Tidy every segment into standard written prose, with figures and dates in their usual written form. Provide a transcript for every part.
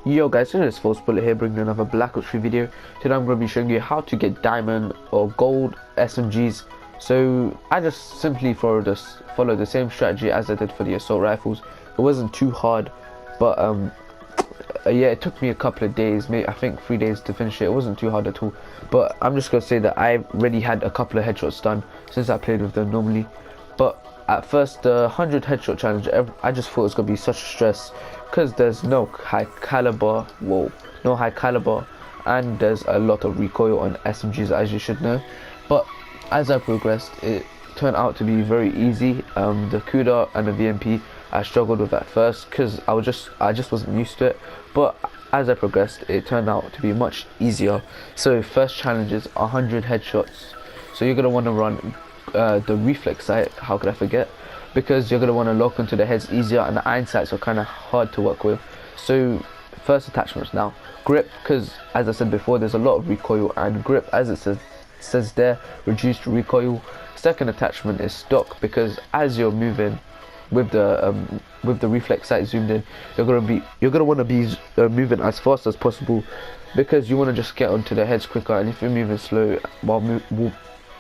Yo guys, it is FalseBullet here bringing another Black Ops 3 video. Today I'm going to be showing you how to get diamond or gold SMGs. So I just simply followed the same strategy as I did for the assault rifles. It wasn't too hard, but yeah, it took me a couple of days, maybe I think 3 days to finish it. It wasn't too hard at all, but I'm just going to say that I already had a couple of headshots done since I played with them normally. But at first, the 100 headshot challenge, I just thought it was going to be such a stress because there's no high caliber, and there's a lot of recoil on SMGs, as you should know. But as I progressed, it turned out to be very easy. The CUDA and the VMP I struggled with at first because I just wasn't used to it, but as I progressed it turned out to be much easier. So first challenge is 100 headshots. So you're going to want to run the reflex sight, how could I forget, because you're going to want to lock onto the heads easier, and the iron sights are kind of hard to work with. So first attachments now, grip, because as I said before there's a lot of recoil, and grip, as it says there, reduced recoil. Second attachment is stock, because as you're moving with the reflex sight zoomed in, you're gonna want to be moving as fast as possible, because you want to just get onto the heads quicker. And if you're moving slow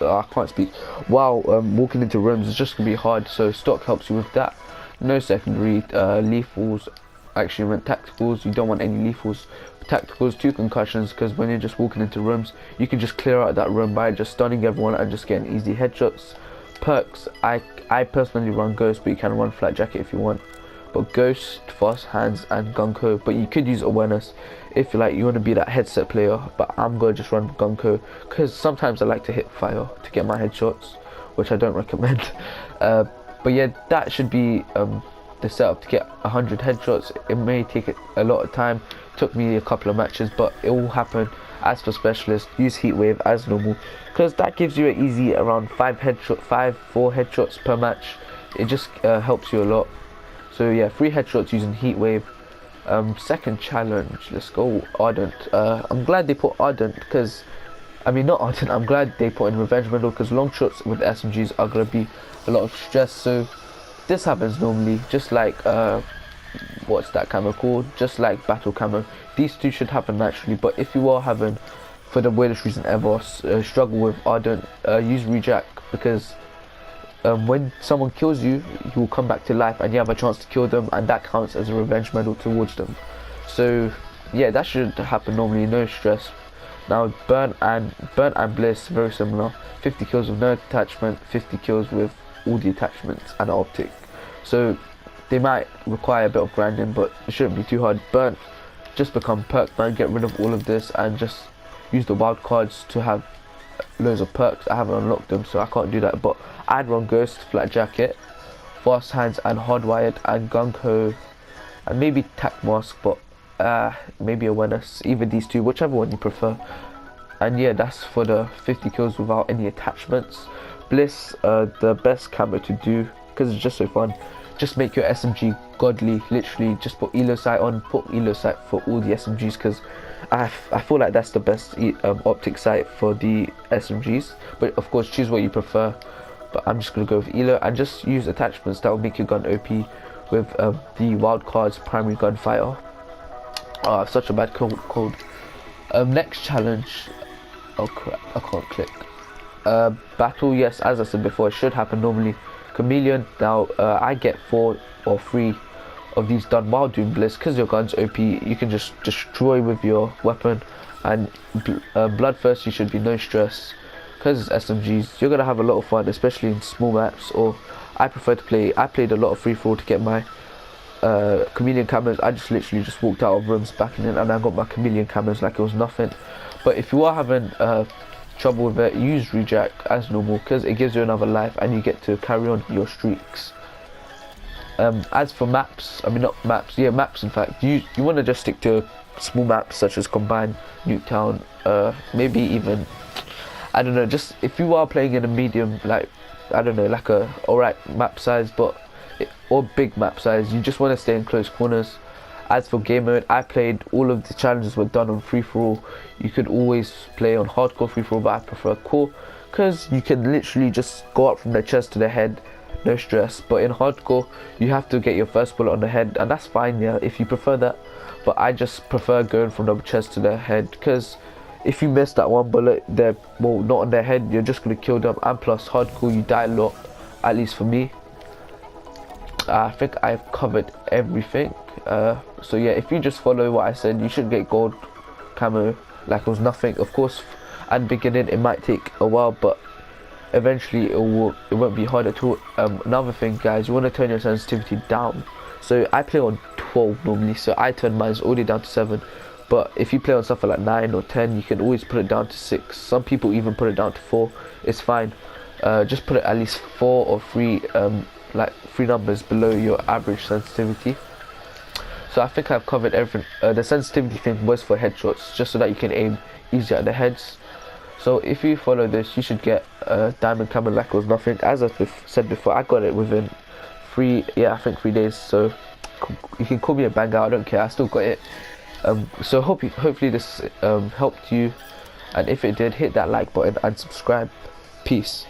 I can't speak while walking into rooms, it's just gonna be hard. So stock helps you with that. No secondary lethals, actually meant tacticals. You don't want any lethals. Tacticals, 2 concussions, because when you're just walking into rooms you can just clear out that room by just stunning everyone and just getting easy headshots. Perks, I personally run Ghost, but you can run Flat Jacket if you want. But Ghost, Fast Hands and Gunko, but you could use Awareness if you like, you want to be that headset player. But I'm going to just run Gunko because sometimes I like to hit fire to get my headshots, which I don't recommend. But yeah, that should be the setup to get 100 headshots. It may take a lot of time. It took me a couple of matches, but it will happen. As for specialist, use Heatwave as normal, because that gives you an easy around 4 headshots per match. It just helps you a lot. So yeah, 3 headshots using Heatwave. Second challenge, let's go Ardent. I'm glad they put Ardent, because not Ardent, I'm glad they put in Revenge Medal, because long shots with SMGs are going to be a lot of stress. So this happens normally, just like what's that camo called, just like battle camo. These two should happen naturally, but if you are having, for the weirdest reason ever, struggle with Ardent, use Rejack, because when someone kills you, you will come back to life and you have a chance to kill them, and that counts as a revenge medal towards them. So yeah, that should happen normally, no stress. Now Burn and Bliss, very similar. 50 kills with no attachment, 50 kills with all the attachments and the optic. So they might require a bit of grinding, but it shouldn't be too hard. Burn, just become perk man, get rid of all of this and just use the wild cards to have loads of perks. I haven't unlocked them, so I can't do that, but I'd run Ghost, Flat Jacket, Fast Hands and Hardwired, and Gunko, and maybe Tac Mask, but maybe Awareness, either these two, whichever one you prefer. And yeah, that's for the 50 kills without any attachments. Bliss, the best camo to do, because it's just so fun. Just make your SMG godly, literally just put Elo sight on, put Elo sight for all the SMGs, because I feel like that's the best optic sight for the SMGs. But of course choose what you prefer, but I'm just going to go with Elo, and just use attachments that will make your gun OP with the wild cards, primary gunfire. Such a bad code. Next challenge, oh crap, I can't click. Battle, yes, as I said before, it should happen normally. Chameleon, now I get 4 or 3 of these done while doing Bliss, because your gun's OP. You can just destroy with your weapon, and Bloodthirst, you should be no stress, because it's SMGs. You're gonna have a lot of fun, especially in small maps. Or I played a lot of free for all to get my chameleon camos. I just literally just walked out of rooms backing in, and I got my chameleon camos like it was nothing. But if you are having trouble with it, use Rejack as normal, because it gives you another life and you get to carry on your streaks. As for maps, maps in fact, you want to just stick to small maps such as Combine, Nuketown, maybe even, I don't know, just if you are playing in a medium, like, I don't know, like a alright map size, or big map size, you just want to stay in close corners. As for game mode, I played all of the challenges were done on free for all. You could always play on hardcore free for all, but I prefer core, because you can literally just go up from the chest to the head, no stress. But in hardcore, you have to get your first bullet on the head, and that's fine, yeah, if you prefer that. but I just prefer going from the chest to their head, because if you miss that one bullet, they're, well, not on their head, you're just gonna kill them, and plus hardcore, you die a lot, at least for me. I think I've covered everything. So yeah, if you just follow what I said, you should get gold camo like it was nothing. Of course, at the beginning it might take a while, but eventually it won't be hard at all. Another thing, guys, you want to turn your sensitivity down. So I play on 12 normally, so I turn mine all the way down to 7. But if you play on something like 9 or 10, you can always put it down to 6. Some people even put it down to 4. It's fine. Just put it at least 4 or 3, like 3 numbers below your average sensitivity. So I think I've covered everything. The sensitivity thing was for headshots, just so that you can aim easier at the heads. So if you follow this, you should get diamond camo like it was nothing. As I said before, I got it within 3 days. So you can call me a banger, I don't care, I still got it. So hopefully this helped you, and if it did, hit that like button and subscribe. Peace.